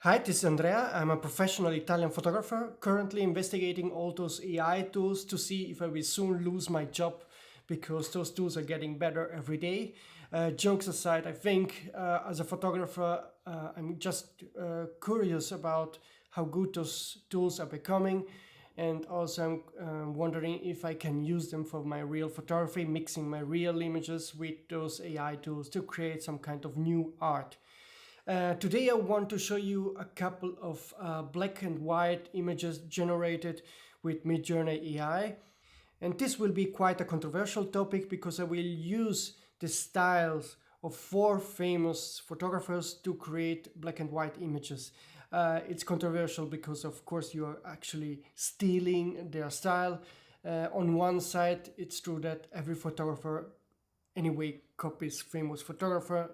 Hi, this is Andrea. I'm a professional Italian photographer, currently investigating all those AI tools to see if I will soon lose my job because those tools are getting better every day. Jokes aside, I think as a photographer, I'm just curious about how good those tools are becoming. And also, I'm wondering if I can use them for my real photography, mixing my real images with those AI tools to create some kind of new art. Today I want to show you a couple of black and white images generated with Midjourney AI. And this will be quite a controversial topic because I will use the styles of four famous photographers to create black and white images. It's controversial because of course you are actually stealing their style. On one side, it's true that every photographer anyway copies famous photographer,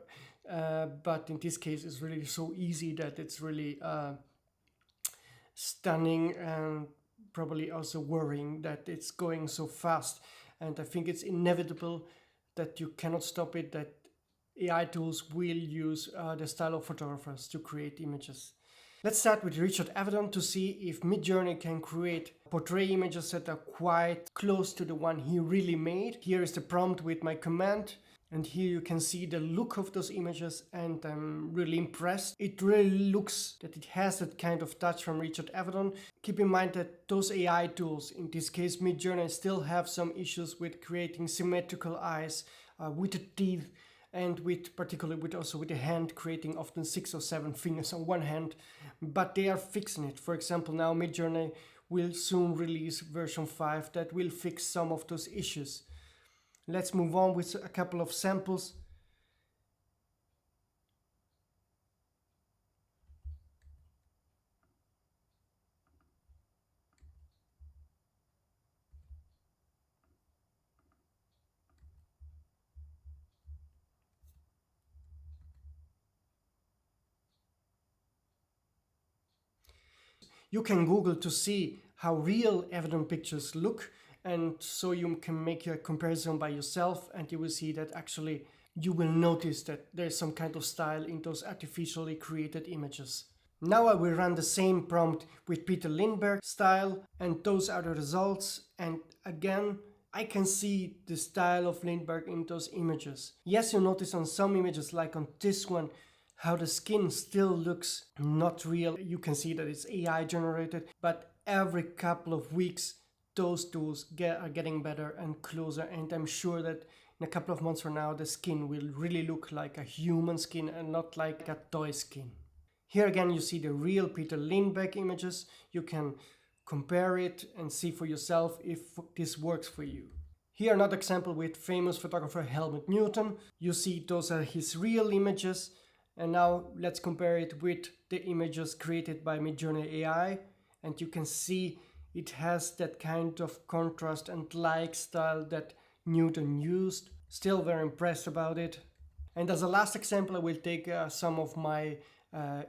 but in this case it's really so easy that it's really stunning and probably also worrying that it's going so fast. And I think it's inevitable that you cannot stop it, that AI tools will use the style of photographers to create images. Let's start with Richard Avedon to see if Midjourney can create portrait images that are quite close to the one he really made. Here is the prompt with my command. And here you can see the look of those images, and I'm really impressed. It really looks that it has that kind of touch from Richard Avedon. Keep in mind that those AI tools, in this case Midjourney, still have some issues with creating symmetrical eyes with the teeth, and with particularly with also with the hand, creating often 6 or 7 fingers on one hand, but they are fixing it. For example, now Midjourney will soon release version 5 that will fix some of those issues. Let's move on with a couple of samples. You can Google to see how real Avedon pictures look, and so you can make a comparison by yourself, and you will see that actually you will notice that there's some kind of style in those artificially created images. Now I will run the same prompt with Peter Lindbergh style, and those are the results. And again, I can see the style of Lindbergh in those images. Yes, you notice on some images, like on this one, how the skin still looks not real. You can see that it's AI generated, but every couple of weeks those tools are getting better and closer, and I'm sure that in a couple of months from now the skin will really look like a human skin and not like a toy skin. Here again you see the real Peter Lindbergh images. You can compare it and see for yourself if this works for you. Here another example with famous photographer Helmut Newton. You see those are his real images. And now let's compare it with the images created by Midjourney AI, and you can see it has that kind of contrast and like style that Newton used. Still very impressed about it. And as a last example, I will take some of my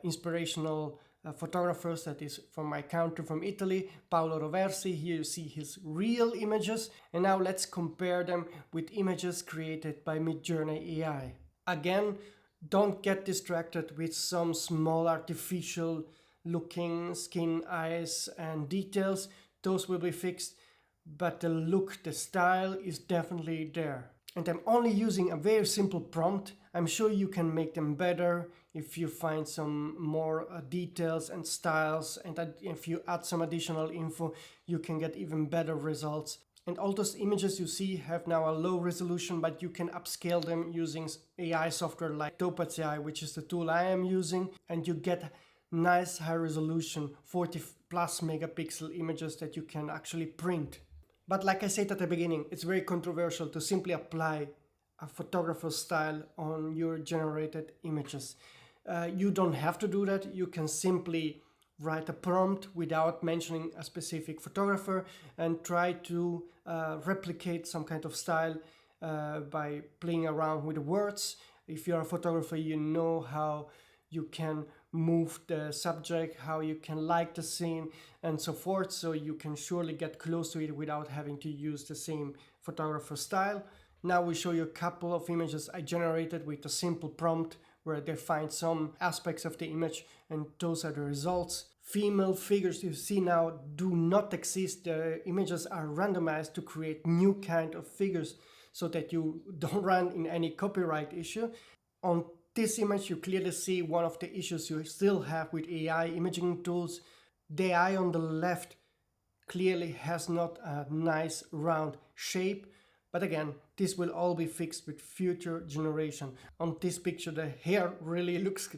inspirational photographers, that is from my country, from Italy, Paolo Roversi. Here you see his real images, and now let's compare them with images created by Midjourney AI. Again, don't get distracted with some small artificial looking skin, eyes and details. Those will be fixed, but the look, the style is definitely there. And I'm only using a very simple prompt. I'm sure you can make them better if you find some more details and styles, and if you add some additional info, you can get even better results. And all those images you see have now a low resolution, but you can upscale them using AI software like Topaz AI, which is the tool I am using, and you get nice high resolution 40 plus megapixel images that you can actually print. But like I said at the beginning, it's very controversial to simply apply a photographer's style on your generated images. You don't have to do that. You can simply write a prompt without mentioning a specific photographer and try to replicate some kind of style by playing around with the words. If you're a photographer, you know how you can move the subject, how you can like the scene and so forth, so you can surely get close to it without having to use the same photographer style. Now we show you a couple of images I generated with a simple prompt where they find some aspects of the image and those are the results. Female figures you see now do not exist. The images are randomized to create new kind of figures so that you don't run in any copyright issue. On this image you clearly see one of the issues you still have with AI imaging tools. The eye on the left clearly has not a nice round shape, but again, this will all be fixed with future generation. On this picture the hair really looks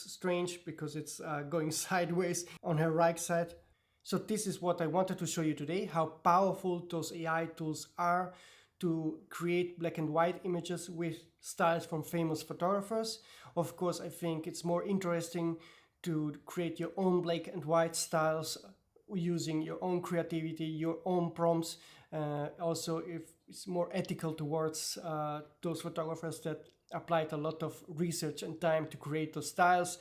strange because it's going sideways on her right side. So this is what I wanted to show you today, how powerful those AI tools are to create black and white images with styles from famous photographers. Of course, I think it's more interesting to create your own black and white styles using your own creativity, your own prompts. Also, if it's more ethical towards those photographers that applied a lot of research and time to create those styles.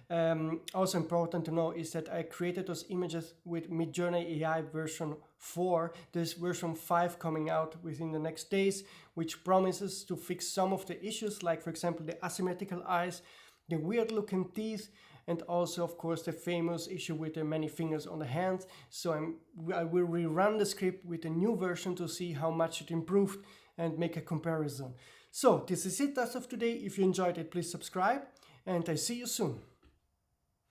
Also important to know is that I created those images with Midjourney AI version 4. There's version 5 coming out within the next days, which promises to fix some of the issues, like for example the asymmetrical eyes, the weird looking teeth, and also of course the famous issue with the many fingers on the hand. So I will rerun the script with a new version to see how much it improved and make a comparison. So this is it as of today. If you enjoyed it, please subscribe and I see you soon.